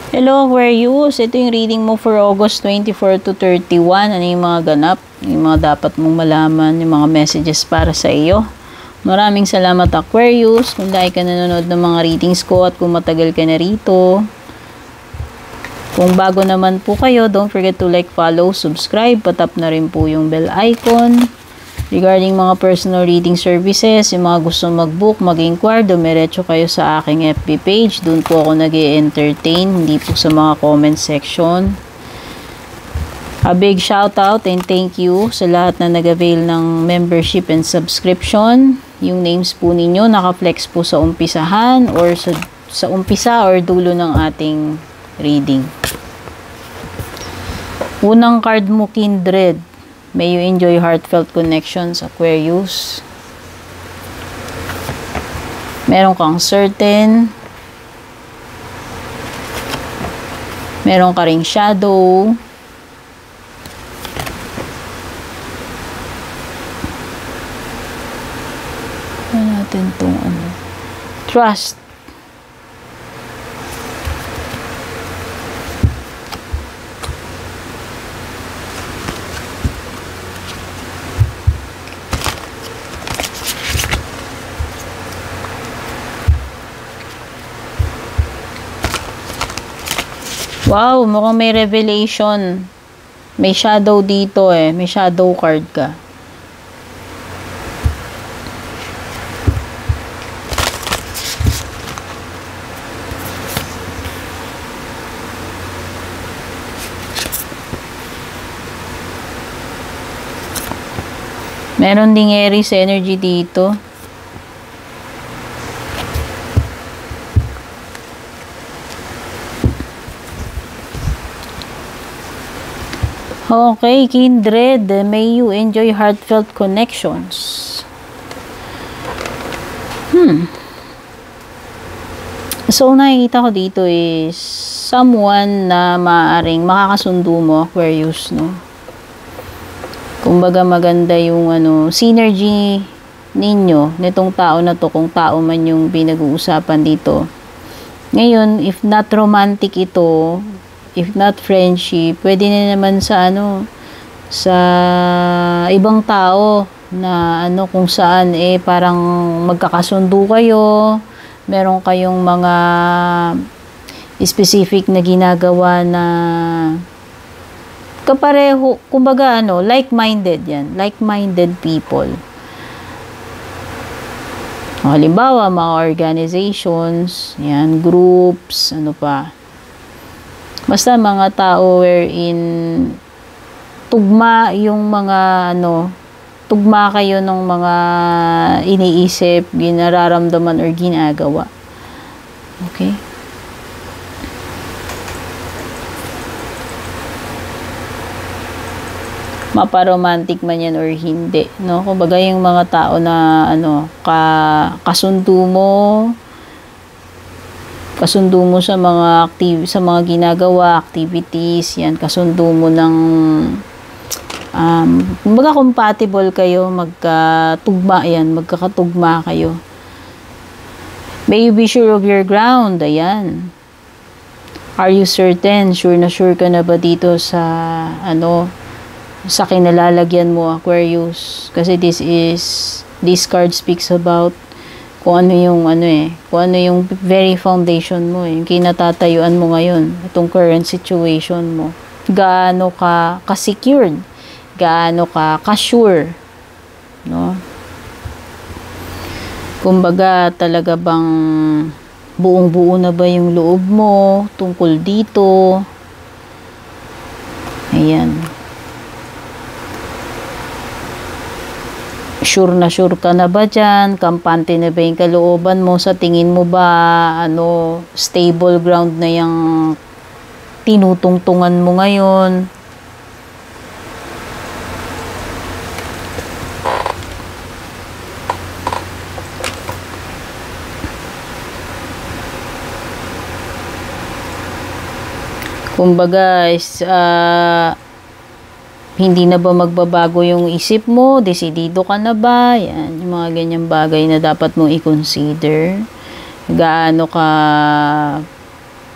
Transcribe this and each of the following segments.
Hello Aquarius, ito yung reading mo for August 24 to 31. Ano yung mga ganap, yung mga dapat mong malaman, yung mga messages para sa iyo. Maraming salamat Aquarius, kung dahil ka nanonood ng mga readings ko at kung matagal ka na rito. Kung bago naman po kayo, don't forget to like, follow, subscribe, patap na rin po yung bell icon. Regarding mga personal reading services, yung mga gusto mag-book, mag-inquire, dumiretso kayo sa aking FB page. Doon po ako nag-e-entertain, hindi po sa mga comment section. A big shout out and thank you sa lahat na nag-avail ng membership and subscription. Yung names po ninyo naka-flex po sa umpisahan or sa umpisa or dulo ng ating reading. Unang card mo, Kindred. May you enjoy heartfelt connections, Aquarius. Meron kang certain. Meron ka ring shadow. Ano natin itong trust. Wow, mukhang may revelation. May shadow dito eh. May shadow card ka. Meron ding Aries energy dito. Okay, Kindred, may you enjoy heartfelt connections. So, nakikita ko dito is someone na maaaring makakasundo mo, Aquarius, no? Kumbaga maganda yung synergy ninyo, nitong tao na to, kung tao man yung pinag-uusapan dito. Ngayon, if not romantic ito, if not friendship, pwede na naman sa sa ibang tao na kung saan parang magkakasundo kayo, meron kayong mga specific na ginagawa na kapareho, kumbaga like-minded yan, like-minded people. Halimbawa, mga organizations, yan, groups, basta mga tao wherein tugma yung mga tugma kayo ng mga iniisip, ginararamdaman or ginagawa. Okay? Maparomantic man yan or hindi, no? Kumbaga yung mga tao na kasundo mo sa mga sa mga ginagawa, activities, yan, kasundo mo ng kumbaga compatible kayo, magkakatugma kayo. May you be sure of your ground, ayan. Are you certain? Sure na sure ka na ba dito sa sa kinalalagyan mo, Aquarius? Kasi this card speaks about kung ano yung very foundation mo, yung kinatatayuan mo ngayon, itong current situation mo. Gaano ka ka-secured, gaano ka ka-sure, no? Kumbaga, talaga bang buong-buo na ba yung loob mo tungkol dito? Ayan. Sure na sure ka na ba dyan? Kampante na ba yung kalooban mo? Sa tingin mo ba, stable ground na yung tinutungtungan mo ngayon? Kumbaga, hindi na ba magbabago yung isip mo? Desidido ka na ba? Yan, yung mga ganyang bagay na dapat mong i-consider. Gaano ka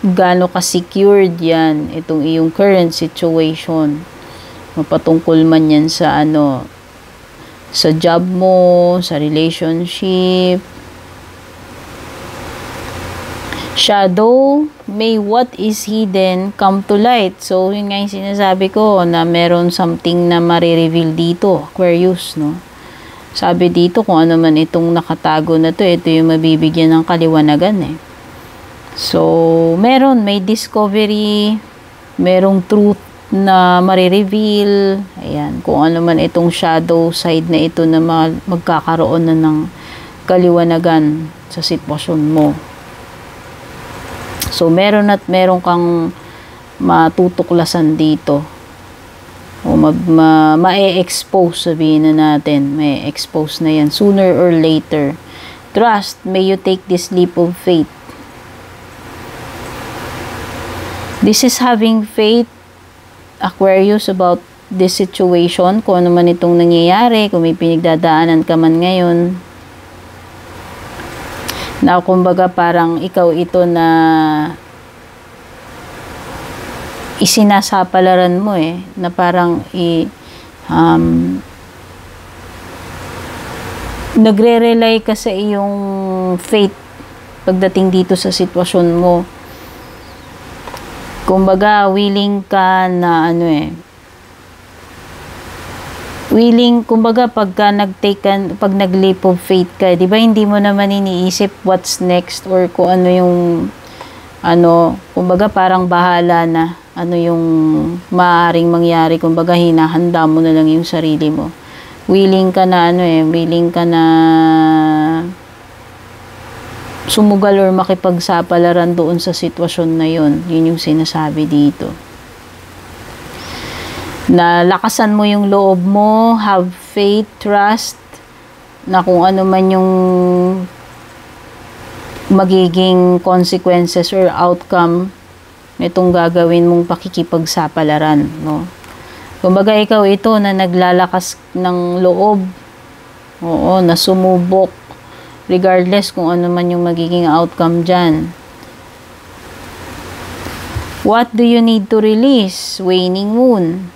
gaano ka-secured yan, itong iyong current situation. Mapatungkol man yan sa sa job mo, sa relationship. Shadow, may what is hidden come to light. So, yun nga yung sinasabi ko na meron something na marireveal dito, Aquarius, no? Sabi dito kung ano man itong nakatago na to, ito yung mabibigyan ng kaliwanagan eh. So, may discovery, merong truth na marireveal. Ayan, kung ano man itong shadow side na ito na magkakaroon na ng kaliwanagan sa sitwasyon mo. So, meron kang matutuklasan dito. O ma-expose, sabihin na natin. May expose na yan sooner or later. Trust, may you take this leap of faith. This is having faith, Aquarius, about this situation. Kung ano man itong nangyayari, kung may pinagdadaanan ka man ngayon. Na kumbaga parang ikaw ito na isinasapalaran mo na parang nagre-rely ka sa iyong faith pagdating dito sa sitwasyon mo. Kumbaga willing ka na willing, kumbaga pag nag-leap of faith ka, di ba hindi mo naman iniisip what's next or kung ano yung kumbaga parang bahala na ano yung maaaring mangyari, kumbaga hinahanda mo na lang yung sarili mo. Willing ka na willing ka na sumugal or makipagsapalaran doon sa sitwasyon na yun. Yun yung sinasabi dito. Na lakasan mo yung loob mo, have faith, trust, na kung ano man yung magiging consequences or outcome nitong gagawin mong pakikipagsapalaran, no? Kumbaga ikaw ito na naglalakas ng loob, na sumubok, regardless kung ano man yung magiging outcome dyan. What do you need to release? Waning moon.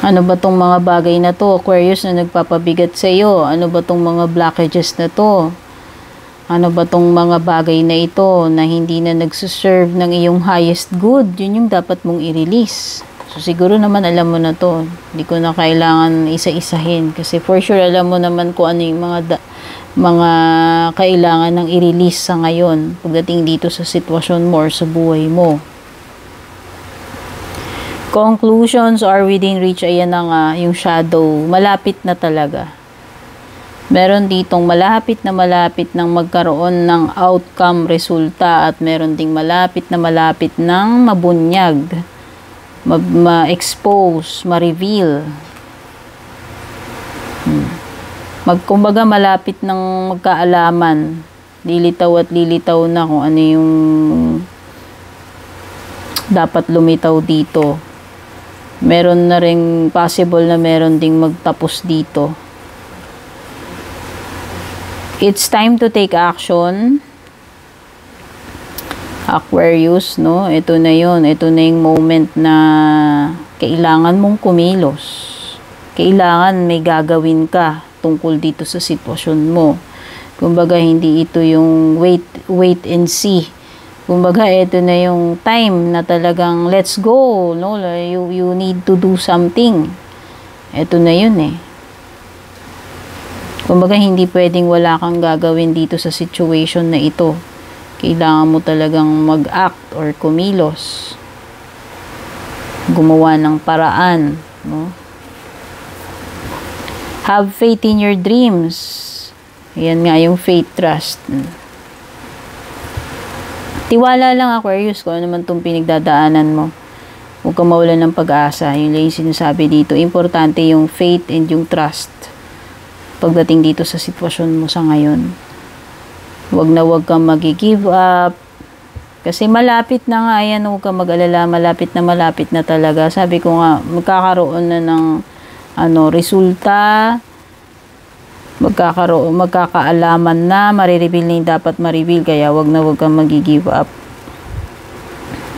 Ano ba tong mga bagay na to, Aquarius, na nagpapabigat sa iyo? Ano ba tong mga blockages na to? Ano ba tong mga bagay na ito na hindi na nagsuserve ng iyong highest good? Yun yung dapat mong i-release. So, siguro naman alam mo na to. Hindi ko na kailangan isa-isahin. Kasi for sure, alam mo naman kung ano yung mga kailangan ng i-release sa ngayon pagdating dito sa sitwasyon mo or sa buhay mo. Conclusions are within reach. Ayan na nga, yung shadow. Malapit na talaga. Meron ditong malapit ng magkaroon ng outcome, resulta, at meron ding malapit ng mabunyag, ma-expose, ma-reveal. Kumbaga malapit ng magkaalaman. Lilitaw at lilitaw na kung ano yung dapat lumitaw dito. Meron na ring possible na meron ding magtapos dito. It's time to take action, Aquarius, no? Ito na yun. Ito na yung moment na kailangan mong kumilos. Kailangan may gagawin ka tungkol dito sa sitwasyon mo. Kumbaga, hindi ito yung wait and see. Kumbaga, ito na yung time na talagang let's go, no? You need to do something. Ito na yun Kumbaga, hindi pwedeng wala kang gagawin dito sa situation na ito. Kailangan mo talagang mag-act or kumilos. Gumawa ng paraan, no? Have faith in your dreams. Ayan nga yung faith, trust. Tiwala lang, Aquarius, kung ano man itong pinagdadaanan mo. Huwag kang mawalan ng pag-asa. Yung lang yung sinasabi dito. Importante yung faith and yung trust pagdating dito sa sitwasyon mo sa ngayon. Huwag kang mag-give up. Kasi malapit na nga. Ayan, huwag kang mag-alala. Malapit na talaga. Sabi ko nga, magkakaroon na ng resulta. Magkakaalaman na, marireveal na yung dapat marireveal, kaya wag kang mag-give up.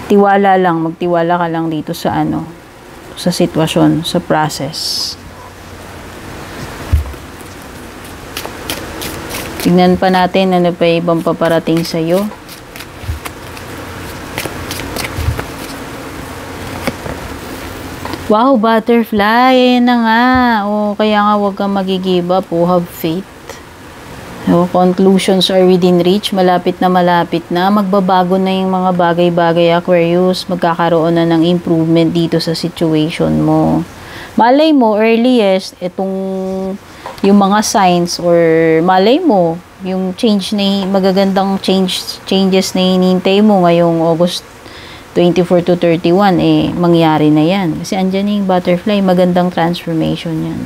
Tiwala lang, magtiwala ka lang dito sa ano, sa sitwasyon, sa process. Tignan pa natin ano pa ibang paparating sa'yo. Wow, butterfly. Ayan na nga. O, kaya nga huwag kang mag-give up. O, have faith. So, conclusions are within reach. Malapit na. Magbabago na yung mga bagay-bagay, Aquarius. Magkakaroon na ng improvement dito sa situation mo. Malay mo, earliest, itong yung mga signs or malay mo, yung magagandang changes na hinihintay mo ngayong August 24 to 31, mangyari na yan. Kasi andyan yung butterfly, magandang transformation yan.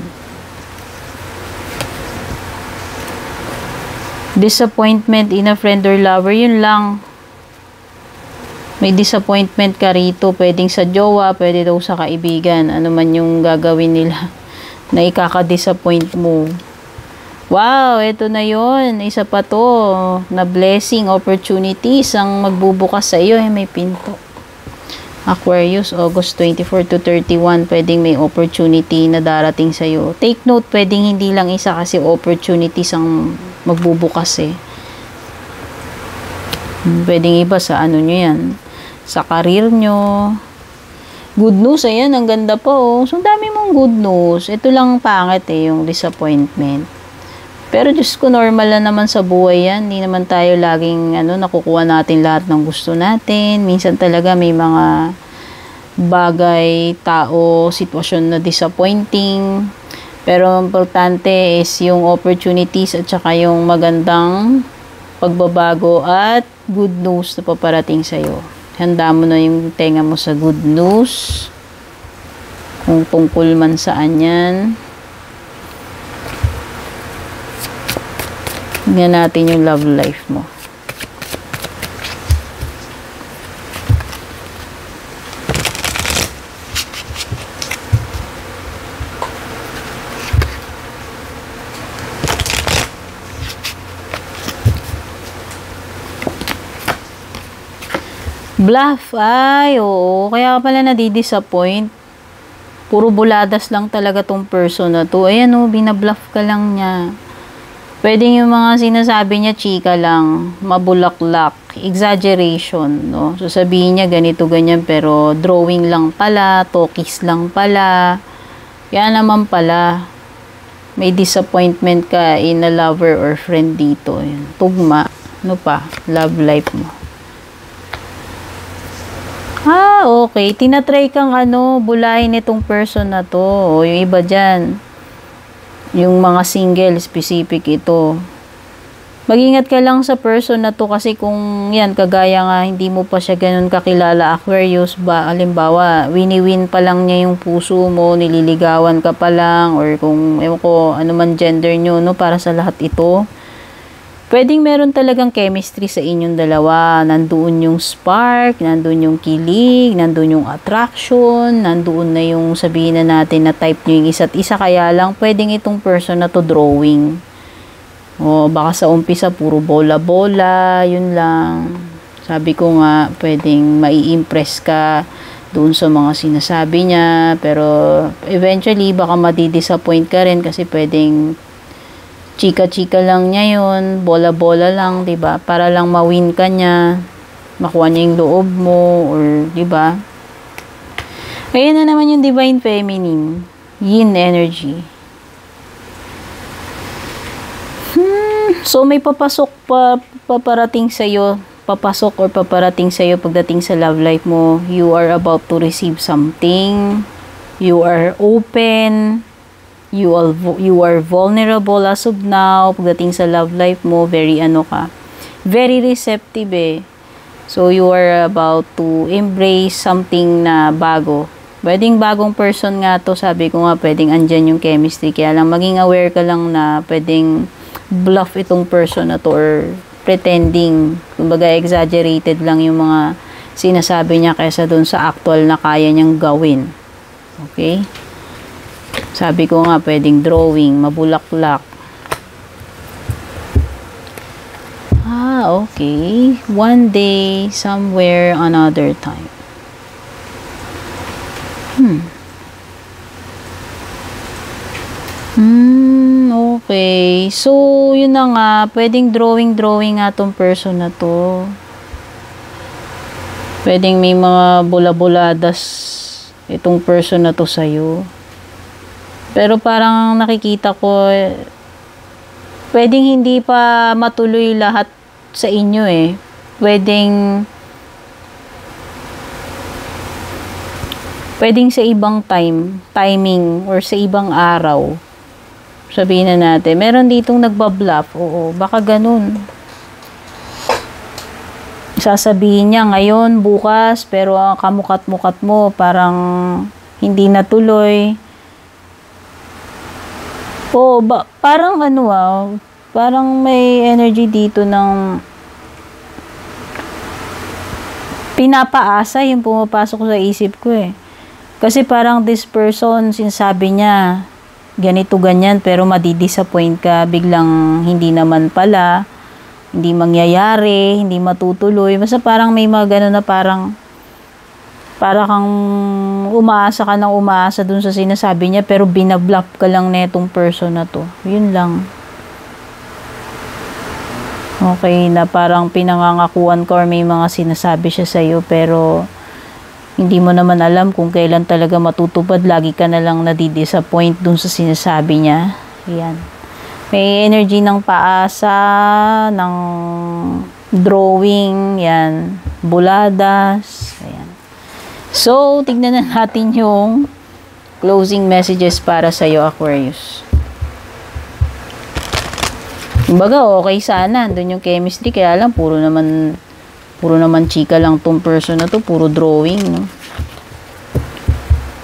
Disappointment in a friend or lover, yun lang. May disappointment ka rito, pwedeng sa jowa, pwede daw sa kaibigan, ano man yung gagawin nila na ikaka-disappoint mo. Wow, ito na yon. Isa pa to, na blessing, opportunities ang magbubukas sa iyo. May pinto. Aquarius, August 24 to 31, pwedeng may opportunity na darating sa iyo. Take note, pwedeng hindi lang isa kasi opportunities ang magbubukas Pwedeng iba sa ano nyo yan, sa career nyo. Good news, ayan, ang ganda po. So, dami mong good news. Ito lang pangit yung disappointment. Pero Diyos ko, normal na naman sa buhay yan. Hindi naman tayo laging, nakukuha natin lahat ng gusto natin. Minsan talaga may mga bagay, tao, sitwasyon na disappointing. Pero importante is yung opportunities at saka yung magandang pagbabago at good news na paparating sa'yo. Handa mo na yung tenga mo sa good news. Kung tungkol man saan yan. Tingnan natin yung love life mo. Bluff, ay, oo. Kaya pala nadi-disappoint. Puro buladas lang talaga tong person na to. Ayan binabluff ka lang niya. Pwede yung mga sinasabi niya, chika lang, mabulaklak, exaggeration, no? So, sabihin niya ganito, ganyan, pero drawing lang pala, talkies lang pala. Kaya naman pala, may disappointment ka in a lover or friend dito. Ayan. Tugma. Ano pa? Love life mo. Okay. Tinatry kang bulahin itong person na to. O yung iba dyan. Yung mga single, specific ito. Mag-ingat ka lang sa person na to kasi kung yan, kagaya nga, hindi mo pa siya ganun kakilala, Aquarius, halimbawa, wini-win pa lang niya yung puso mo, nililigawan ka pa lang, or kung, ewan ko, ano man gender nyo, para sa lahat ito. Pwedeng meron talagang chemistry sa inyong dalawa. Nandoon yung spark, nandoon yung kilig, nandoon yung attraction, nandoon na yung sabihin na natin na type nyo yung isa't isa. Kaya lang, pwedeng itong person na to drawing. O, baka sa umpisa, puro bola-bola, yun lang. Sabi ko nga, pwedeng mai-impress ka doon sa mga sinasabi niya. Pero, eventually, baka madi-disappoint ka rin kasi pwedeng chika-chika lang niya yun, bola-bola lang, 'di ba? Para lang ma-win ka niya, makuha niya yung loob mo, or 'di ba? Ayun na naman yung divine feminine, yin energy. So may paparating sa iyo, paparating sa iyo pagdating sa love life mo. You are about to receive something. You are open. You are vulnerable as of now. Pagdating sa love life mo, very very receptive So, you are about to embrace something na bago. Pwedeng bagong person nga to, sabi ko nga, pwedeng andyan yung chemistry. Kaya lang, maging aware ka lang na pwedeng bluff itong person na to or pretending. Kumbaga, exaggerated lang yung mga sinasabi niya kaysa dun sa actual na kaya niyang gawin. Okay? Sabi ko nga, pwedeng drawing, mabulaklak. Okay. One day, somewhere, another time. Okay. So, yun na nga. Pwedeng drawing nga tong person na to. Pwedeng may mga bula-buladas itong person na to sa'yo. Pero parang nakikita ko, pwedeng hindi pa matuloy lahat sa inyo eh. Pwedeng sa ibang timing, or sa ibang araw. Sabihin na natin, meron ditong nagbabluff. Oo, baka ganun. Sasabihin niya ngayon, bukas, pero ang kamukat-mukat mo, parang hindi natuloy. Oo, parang parang may energy dito ng pinapaasa yung pumapasok sa isip ko eh. Kasi parang this person, sinasabi niya, ganito ganyan, pero madidisappoint ka, biglang hindi naman pala, hindi mangyayari, hindi matutuloy. Basta parang may mga gano'n na para kang umaasa ka ng umaasa dun sa sinasabi niya, pero binabluff ka lang netong person na to. Yun lang. Okay, na parang pinangangakuan ka or may mga sinasabi siya sa'yo, pero hindi mo naman alam kung kailan talaga matutupad. Lagi ka na lang nadidisappoint dun sa sinasabi niya. Ayan. May energy ng paasa, ng drawing, yan, buladas, ayan. So, tignan na natin yung closing messages para sa'yo, Aquarius. Kumbaga, okay sana. Doon yung chemistry, kaya lang, puro naman chika lang tong person na to, puro drawing, no?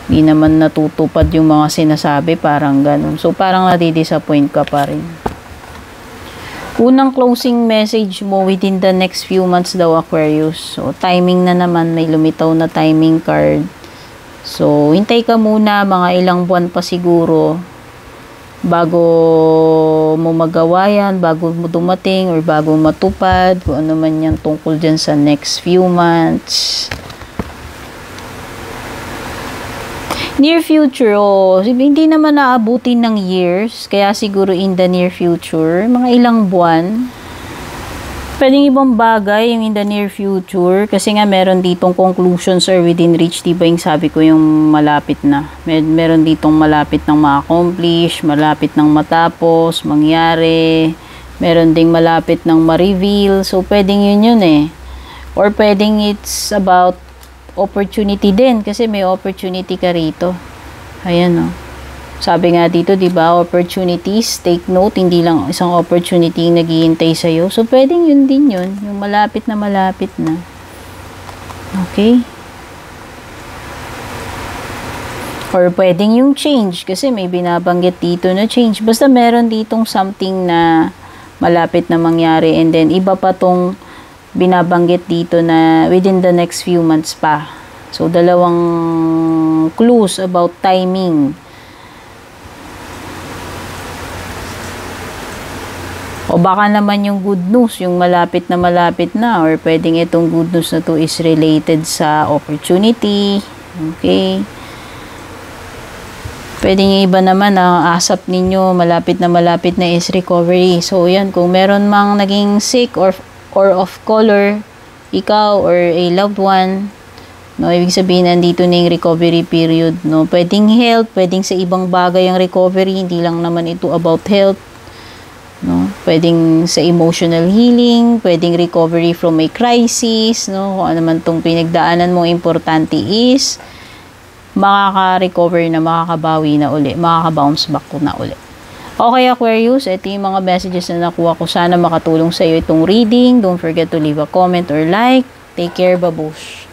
Hindi naman natutupad yung mga sinasabi, parang ganun. So, parang nadidisappoint ka pa rin. Unang closing message mo within the next few months daw, Aquarius. So, timing na naman, may lumitaw na timing card. So, hintay ka muna, mga ilang buwan pa siguro, bago mo magawa yan, bago mo dumating, or bago matupad, kung ano man yan tungkol dyan sa next few months. Near future, hindi naman naabutin ng years, kaya siguro in the near future, mga ilang buwan. Pwedeng ibang bagay yung in the near future, kasi nga meron ditong conclusions or within reach, diba yung sabi ko yung malapit na. Meron ditong malapit ng ma-accomplish, malapit ng matapos, mangyari, meron ding malapit ng ma-reveal, so pwedeng yun eh. Or pwedeng it's about opportunity din, kasi may opportunity ka rito. Ayan o. Sabi nga dito, diba, opportunities, take note, hindi lang isang opportunity yung naghihintay sa'yo. So, pwedeng yun din yun, yung malapit na. Okay? Or pwedeng yung change, kasi may binabanggit dito na change. Basta meron ditong something na malapit na mangyari, and then iba pa tong binabanggit dito na within the next few months pa. So, dalawang clues about timing. O baka naman yung good news, yung malapit na, or pwedeng itong good news na to is related sa opportunity. Okay? Pwedeng yung iba naman na asap ninyo, malapit na is recovery. So, yan, kung meron mang naging sick or off color, ikaw or a loved one, no, ibig sabihin nandito na yung recovery period, no. Pwedeng health, pwedeng sa ibang bagay ang recovery, hindi lang naman ito about health, no. Pwedeng sa emotional healing, pwedeng recovery from a crisis, no. Kung ano man tong pinagdaanan mo, importante is makaka-recover na, makakabawi na uli, makaka-bounce back na uli. Okay, Aquarius, ito yung mga messages na nakuha ko. Sana makatulong sa iyo itong reading. Don't forget to leave a comment or like. Take care, babush.